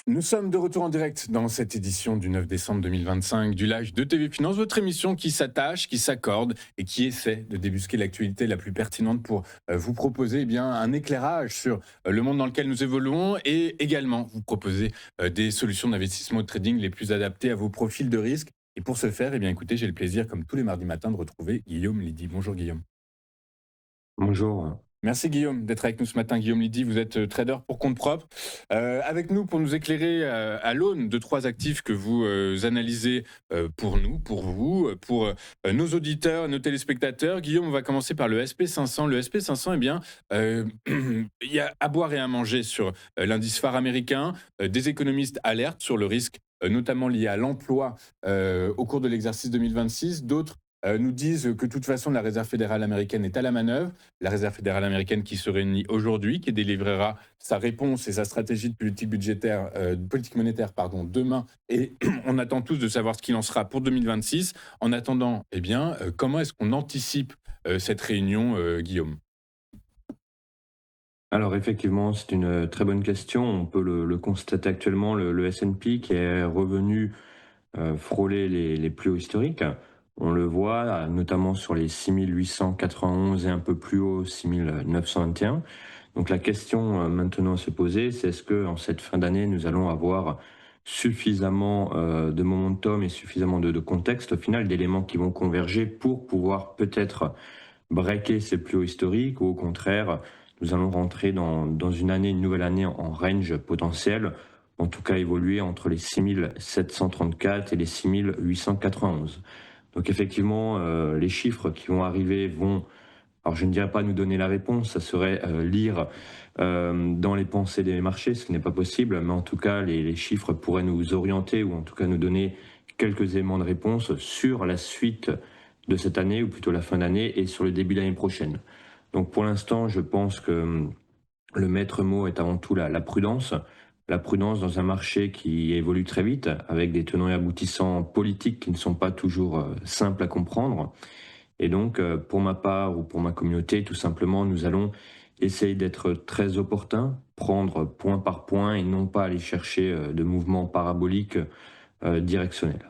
Nous sommes de retour en direct dans cette édition du 9 décembre 2025 du Live de TV Finance, votre émission qui s'attache, qui s'accorde et qui essaie de débusquer l'actualité la plus pertinente pour vous proposer un éclairage sur le monde dans lequel nous évoluons et également vous proposer des solutions d'investissement au trading les plus adaptées à vos profils de risque. Et pour ce faire, écoutez, j'ai le plaisir, comme tous les mardis matins, de retrouver Guillaume Lydie. Bonjour Guillaume. Bonjour. Merci Guillaume d'être avec nous ce matin. Guillaume Lydie, vous êtes trader pour compte propre. Avec nous pour nous éclairer à l'aune de trois actifs que vous analysez pour nous, pour vous, pour nos auditeurs, nos téléspectateurs. Guillaume, on va commencer par le SP500. Le SP500, il y a à boire et à manger sur l'indice phare américain. Des économistes alertent sur le risque, notamment lié à l'emploi au cours de l'exercice 2026. D'autres nous disent que de toute façon, la Réserve fédérale américaine est à la manœuvre. La Réserve fédérale américaine qui se réunit aujourd'hui, qui délivrera sa réponse et sa stratégie de politique budgétaire, politique monétaire, demain. Et on attend tous de savoir ce qu'il en sera pour 2026. En attendant, comment est-ce qu'on anticipe cette réunion, Guillaume? Alors effectivement, c'est une très bonne question. On peut le constater actuellement, le S&P qui est revenu frôler les plus hauts historiques. On le voit notamment sur les 6891 et un peu plus haut 6921. Donc la question maintenant à se poser, c'est est-ce que en cette fin d'année, nous allons avoir suffisamment de momentum et suffisamment de contexte au final, d'éléments qui vont converger pour pouvoir peut-être breaker ces plus hauts historiques ou au contraire, nous allons rentrer dans une année, une nouvelle année en range potentiel, en tout cas évoluer entre les 6734 et les 6891. Donc effectivement, les chiffres qui vont arriver vont, alors je ne dirais pas nous donner la réponse, ça serait lire dans les pensées des marchés, ce qui n'est pas possible, mais en tout cas les chiffres pourraient nous orienter ou en tout cas nous donner quelques éléments de réponse sur la suite de cette année, ou plutôt la fin d'année, et sur le début de l'année prochaine. Donc pour l'instant, je pense que le maître mot est avant tout la prudence dans un marché qui évolue très vite, avec des tenants et aboutissants politiques qui ne sont pas toujours simples à comprendre. Et donc, pour ma part ou pour ma communauté, tout simplement, nous allons essayer d'être très opportuns, prendre point par point et non pas aller chercher de mouvements paraboliques directionnels.